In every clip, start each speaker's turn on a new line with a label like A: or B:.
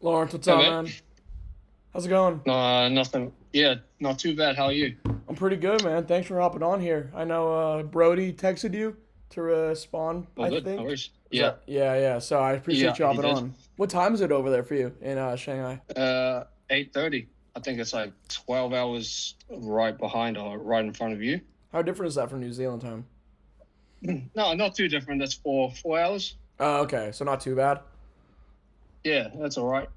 A: Lawrence, what's
B: Hey,
A: up,
B: mate.
A: man? How's it going?
B: Nothing. Yeah, not too bad. How are you?
A: I'm pretty good, man. Thanks for hopping on here. I know Brody texted you to respond,
B: All
A: I
B: good. No
A: think.
B: worries.
A: Was
B: Yeah,
A: that? Yeah, yeah. So I
B: yeah,
A: appreciate you
B: he
A: hopping
B: did.
A: on. What time is it over there for you in Shanghai?
B: 8:30. I think it's like 12 hours right behind or right in front of you.
A: How different is that from New Zealand time?
B: No, not too different. That's four hours.
A: Oh, okay. So not too bad.
B: Yeah, that's all right.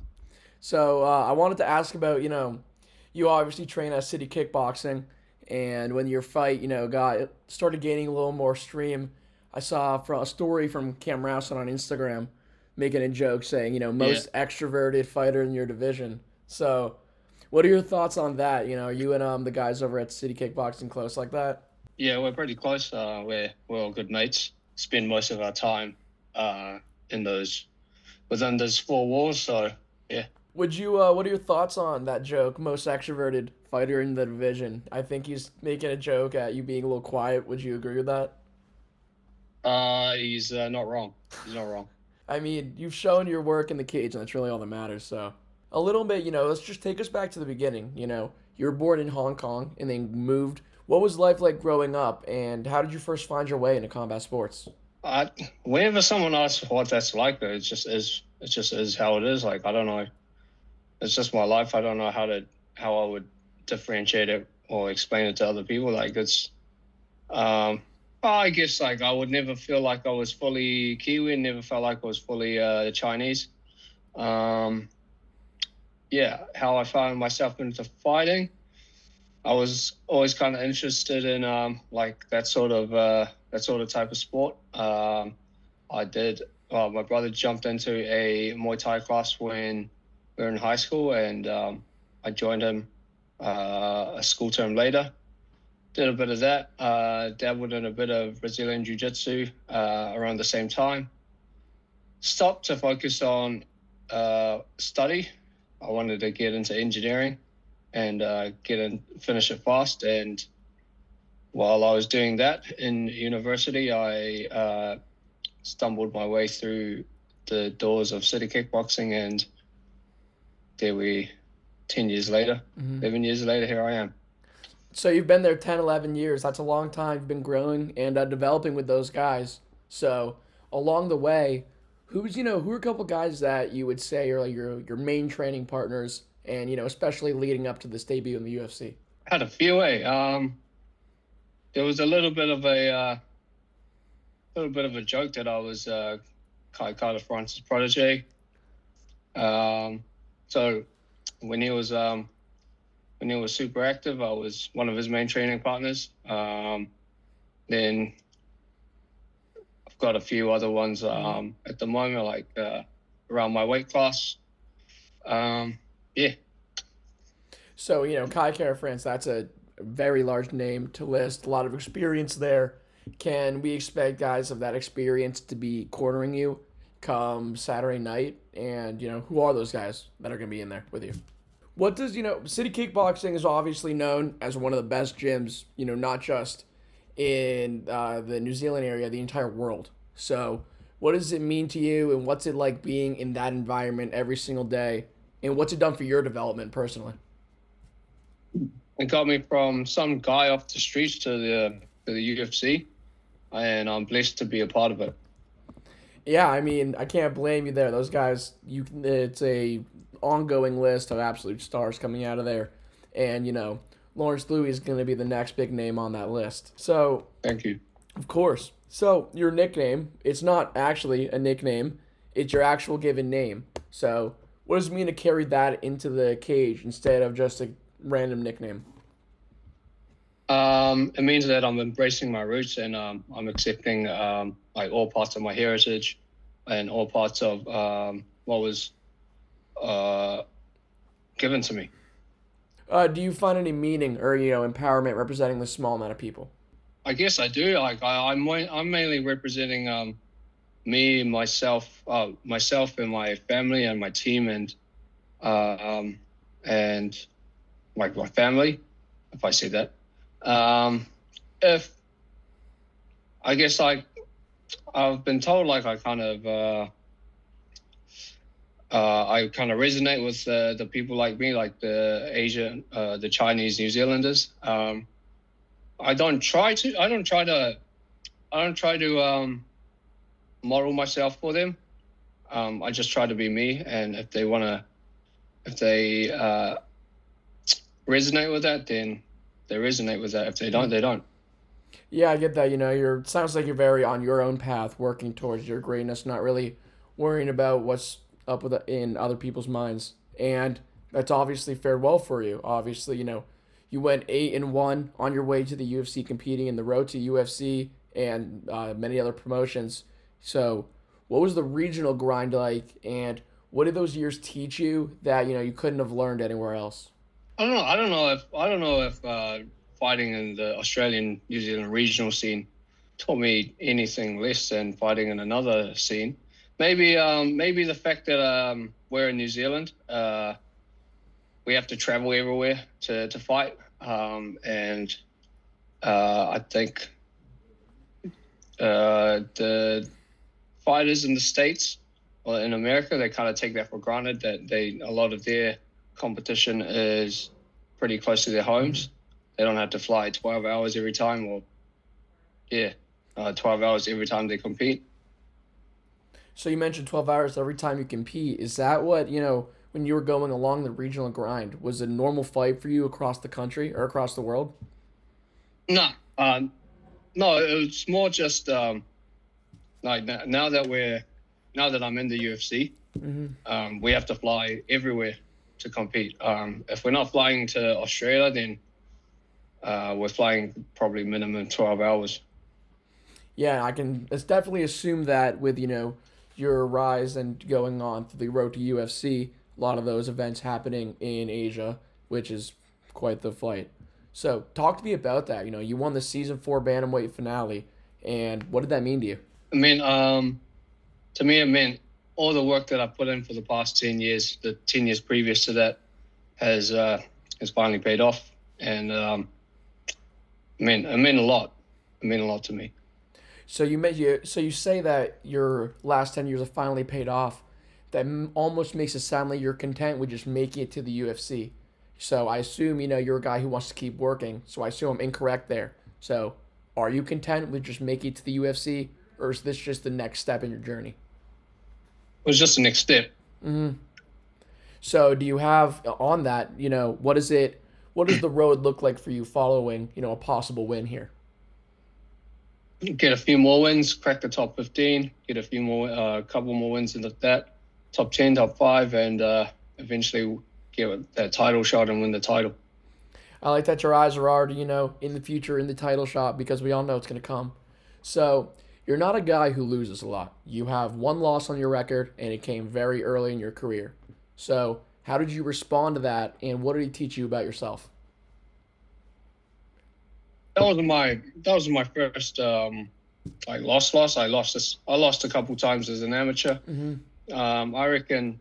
A: So I wanted to ask about, you obviously train at City Kickboxing, and when your fight, got started gaining a little more stream, I saw from a story from Cam Rousen on Instagram making a joke saying,
B: Yeah,
A: most extroverted fighter in your division. So, what are your thoughts on that? Are you and the guys over at City Kickboxing close like that?
B: yeah, we're pretty close. We're all good mates. Spend most of our time in those within those four walls. So yeah.
A: Would you? What are your thoughts on that joke? Most extroverted fighter in the division. I think he's making a joke at you being a little quiet. Would you agree with that?
B: He's not wrong. He's not wrong.
A: I mean, you've shown your work in the cage, and that's really all that matters. So, a little bit, let's just take us back to the beginning. You were born in Hong Kong and then moved. What was life like growing up, and how did you first find your way into combat sports?
B: I Whenever someone asks what that's like, it just is how it is. Like I don't know. It's just my life. I don't know how I would differentiate it or explain it to other people. Like it's I guess like I would never feel like I was fully Kiwi, never felt like I was fully Chinese. Um yeah, how I found myself into fighting. I was always kind of interested in like that sort of type of sport. I did. My brother jumped into a Muay Thai class when we were in high school, and I joined him a school term later. Did a bit of that. Dabbled in a bit of Brazilian Jiu Jitsu around the same time. Stopped to focus on study. I wanted to get into engineering and finish it fast. And while I was doing that in university, I stumbled my way through the doors of City Kickboxing, and there we, 10 years later,
A: Hmm.
B: 11 years later, here I am.
A: So you've been there 10, 11 years. That's a long time. You've been growing and developing with those guys. So along the way, who are a couple guys that you would say are like your main training partners, and especially leading up to this debut in the UFC?
B: Had a few, there was a little bit of a joke that I was Kai Francis protege. So when he was when he was super active, I was one of his main training partners. Then I've got a few other ones
A: Hmm.
B: at the moment, like around my weight class. Yeah,
A: So Kai Kara France, that's a very large name to list. A lot of experience there. Can we expect guys of that experience to be cornering you come Saturday night? And who are those guys that are going to be in there with you? What does City Kickboxing is obviously known as one of the best gyms. Not just in the New Zealand area, the entire world. So, what does it mean to you, and what's it like being in that environment every single day? And what's it done for your development personally?
B: it got me from some guy off the streets to the UFC, and I'm blessed to be a part of it.
A: Yeah, I mean, I can't blame you there. Those guys, it's a ongoing list of absolute stars coming out of there, and Lawrence Lui is going to be the next big name on that list. So,
B: Thank you.
A: of course. So, your nickname, it's not actually a nickname, it's your actual given name. So, what does it mean to carry that into the cage instead of just a random nickname?
B: It means that I'm embracing my roots, and I'm accepting like all parts of my heritage and all parts of what was uh, given to me.
A: Do you find any meaning or, empowerment representing the small amount of people?
B: I guess I do. Like I'm mainly representing myself and my family and my team uh, um, and like my family, if I say that. Um, if I guess like I've been told like I kind of I kind of resonate with the people like me, like the Asian, the Chinese, New Zealanders. I don't try to. I don't try to. I don't try to model myself for them. I just try to be me, and if they resonate with that, then they resonate with that. If they don't, they don't.
A: Yeah, I get that. Sounds like you're very on your own path, working towards your greatness, not really worrying about what's up in other people's minds. And that's obviously fared well for you. Obviously, you went 8-1 on your way to the UFC, competing in the road to UFC and many other promotions. So, what was the regional grind like, and what did those years teach you that you couldn't have learned anywhere else?
B: I don't know. I don't know if fighting in the Australian New Zealand regional scene taught me anything less than fighting in another scene. Maybe the fact that we're in New Zealand, we have to travel everywhere to fight, and I think the fighters in the States or in America, they kind of take that for granted that a lot of their competition is pretty close to their homes. They don't have to fly 12 hours every time, or 12 hours every time they compete.
A: So you mentioned 12 hours every time you compete. Is that what, when you were going along the regional grind, was a normal fight for you across the country or across the world?
B: No, no, it was more just like now that I'm in the UFC, we have to fly everywhere to compete. If we're not flying to Australia, then we're flying probably minimum 12 hours.
A: Yeah, I can. It's definitely assume that with your rise and going on through the road to UFC, a lot of those events happening in Asia, which is quite the fight. So talk to me about that. You won the season 4 bantamweight finale, and what did that mean to you?
B: I mean, to me, it meant all the work that I put in for the past 10 years, the 10 years previous to that, has finally paid off, and it meant a lot. It meant a lot to me.
A: So you say that your last 10 years have finally paid off. That almost makes it sound like you're content with just making it to the UFC. So I assume you're a guy who wants to keep working. So I assume I'm incorrect there. So are you content with just making it to the UFC, or is this just the next step in your journey?
B: It was just the next step.
A: So do you have on that? What is it? What does the road look like for you following a possible win here?
B: Get a few more wins, crack the top 15, get a few more, couple more wins into that, top 10, top 5, and eventually get that title shot and win the title.
A: I like that your eyes are already, in the future in the title shot because we all know it's going to come. So you're not a guy who loses a lot. You have one loss on your record, and it came very early in your career. So how did you respond to that, and what did he teach you about yourself?
B: That was my first like loss. I lost a couple times as an amateur. I reckon,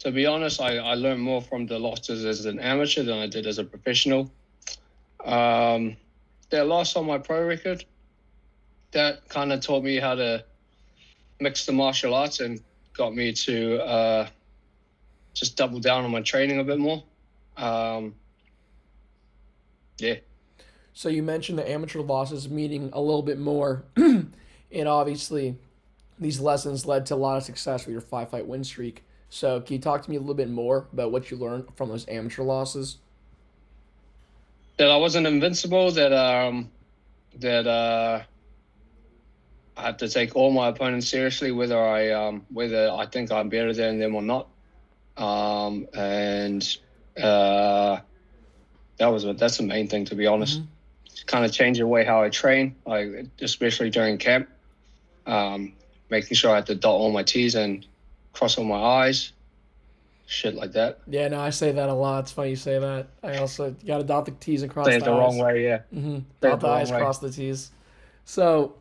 B: to be honest, I learned more from the losses as an amateur than I did as a professional. That loss on my pro record, that kind of taught me how to mix the martial arts and got me to just double down on my training a bit more. Yeah.
A: So you mentioned the amateur losses meaning a little bit more, and obviously these lessons led to a lot of success with your 5-fight win streak. So can you talk to me a little bit more about what you learned from those amateur losses?
B: That I wasn't invincible. That I had to take all my opponents seriously, whether I think I'm better than them or not. And that's the main thing, to be honest. Kind of change the way how I train, like especially during camp. Making sure I had to dot all my T's and cross all my I's, shit like that.
A: Yeah, no, I say that a lot. It's funny you say that. I also got to dot the T's and cross
B: Say
A: the
B: it
A: I's.
B: the wrong way, yeah.
A: Dot the I's, cross the T's. So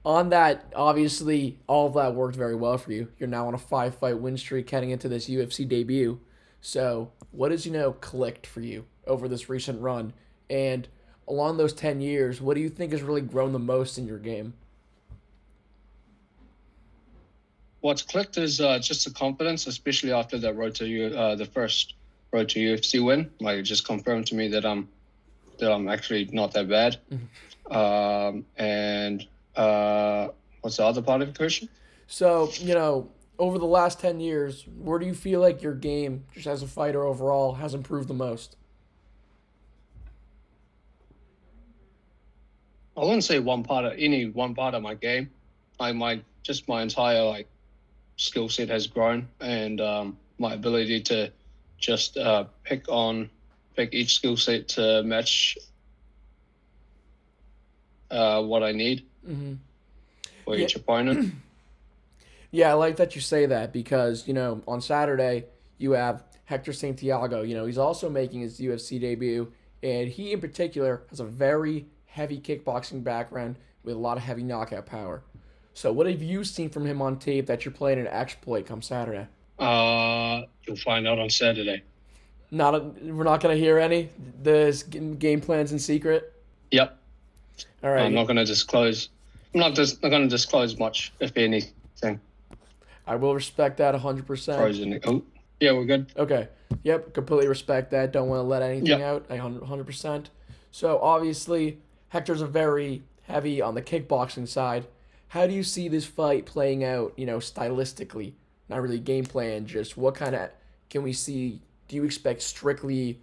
A: on that, obviously, all of that worked very well for you. You're now on a 5-fight win streak heading into this UFC debut. So what has, clicked for you over this recent run? And along those 10 years, what do you think has really grown the most in your game?
B: what's clicked is just the confidence, especially after that the first road to UFC win. Like, it just confirmed to me that I'm actually not that bad. And what's the other part of the question?
A: So, over the last 10 years, where do you feel like your game, just as a fighter overall, has improved the most?
B: I wouldn't say one part of my game. My entire like skill set has grown, and my ability to just pick each skill set to match what I need for
A: Yeah,
B: each opponent.
A: yeah, I like that you say that because, on Saturday, you have Hector Santiago. He's also making his UFC debut, and he in particular has a very heavy kickboxing background with a lot of heavy knockout power. So, what have you seen from him on tape that you're playing an exploit come Saturday?
B: You'll find out on Saturday.
A: We're not gonna hear any. The game plans in secret.
B: Yep.
A: All right.
B: I'm not going to disclose. Not going to disclose much, if anything.
A: I will respect that 100%.
B: Frozen. Oh, yeah, we're good.
A: Okay. Yep. Completely respect that. Don't want to let anything out. 100%. So obviously, Hector's a very heavy on the kickboxing side. How do you see this fight playing out? Stylistically, not really game plan. Just what kind of can we see? Do you expect strictly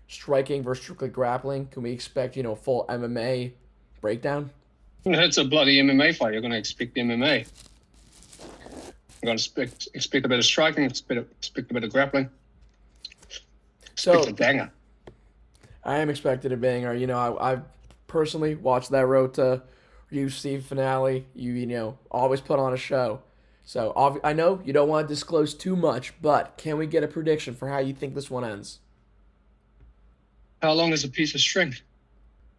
A: striking versus strictly grappling? Can we expect full MMA breakdown?
B: It's a bloody MMA fight. You're going to expect MMA. You're going to expect a bit of striking, expect a bit of grappling. Expect a banger.
A: I am expecting a banger. I've personally watched that road to UFC finale. You always put on a show. So I know you don't want to disclose too much, but can we get a prediction for how you think this one ends?
B: How long is a piece of string?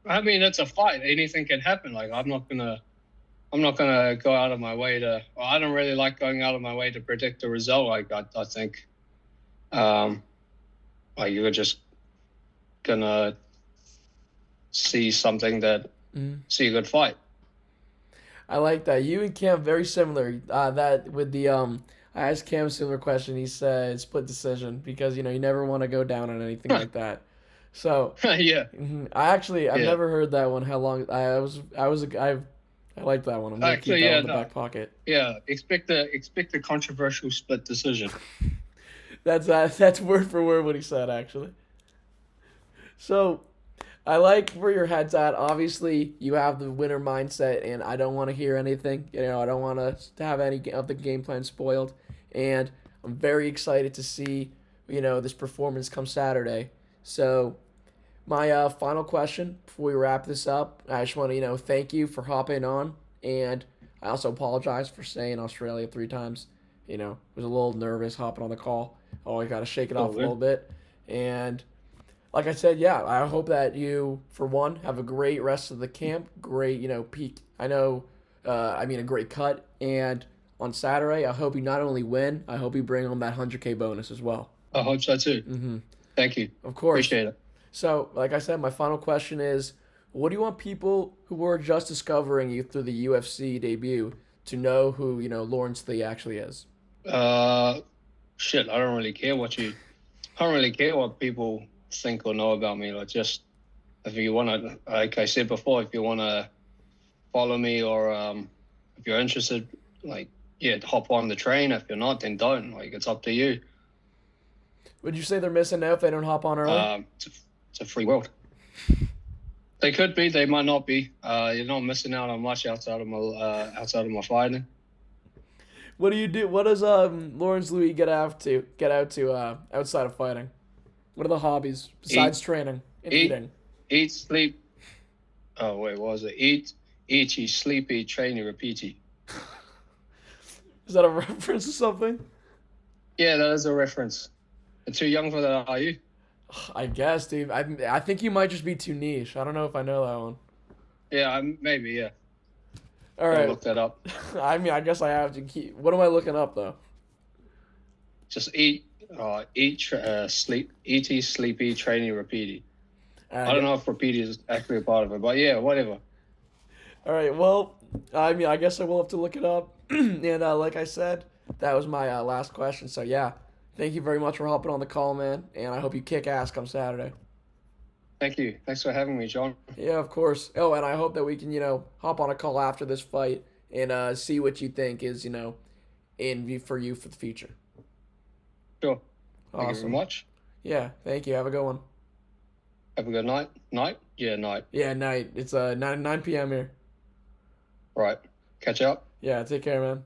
B: I mean, it's a fight. Anything can happen. Like, I'm not gonna go out of my way to. Well, I don't really like going out of my way to predict the result. Like, I think, like, you're just gonna see something see a good fight.
A: I like that. You and Cam very similar. That with the I asked Cam a similar question. He said split decision because you never want to go down on anything like that. So
B: yeah,
A: I've never heard that one. How long I like that one. I'm gonna keep that one in the back pocket.
B: Yeah, expect a controversial split decision.
A: That's word for word what he said actually. So I like where your head's at. Obviously, you have the winner mindset, and I don't want to hear anything. I don't want to have any of the game plan spoiled. And I'm very excited to see, this performance come Saturday. So, my final question before we wrap this up, I just want to, thank you for hopping on. And I also apologize for saying Australia 3 times. Was a little nervous hopping on the call. Oh, I got to shake it off a little bit. And like I said, yeah, I hope that you, for one, have a great rest of the camp. Great, peak. A great cut. And on Saturday, I hope you not only win, I hope you bring home that 100K bonus as well.
B: I hope so too.
A: Mm-hmm.
B: Thank you.
A: Of course.
B: Appreciate it.
A: So, like I said, my final question is, what do you want people who are just discovering you through the UFC debut to know who, Lawrence Lui actually is?
B: Shit, I don't really care what people think or know about me. Like, just if you want to, like I said before, if you want to follow me or if you're interested, like, yeah, hop on the train. If you're not, then don't. Like, it's up to you.
A: Would you say they're missing out if they don't hop on early?
B: It's a free world. They could be, they might not be. You're not missing out on much outside of my fighting.
A: What do you do? What does Lawrence Lui get out to outside of fighting? What are the hobbies besides training and eating?
B: Eat, sleep. Oh wait, what was it? Eat, sleep, eat, train, repeat.
A: Is that a reference to something?
B: Yeah, that is a reference. You're too young for that, are you?
A: I guess, dude. I think you might just be too niche. I don't know if I know that one.
B: Yeah, maybe, yeah.
A: All right.
B: I'll look that up.
A: I guess I have to keep. What am I looking up though?
B: Just eat, sleep, eat, sleepy, training, repeaty. I don't know if repeaty is actually a part of it, but yeah, whatever.
A: All right. Well, I guess I will have to look it up. And like I said, That was my last question. So yeah, thank you very much for hopping on the call, man. And I hope you kick ass come Saturday.
B: Thank you. Thanks for having me, John.
A: Yeah, of course. Oh, and I hope that we can, hop on a call after this fight and see what you think is, in view for you for the future.
B: Sure. Thank you very
A: Awesome.
B: much.
A: Yeah, thank you. Have a good one.
B: Have a good night. Night? Yeah, night.
A: Yeah, night. It's 9 p.m. here.
B: Right. Catch up.
A: Yeah, take care, man.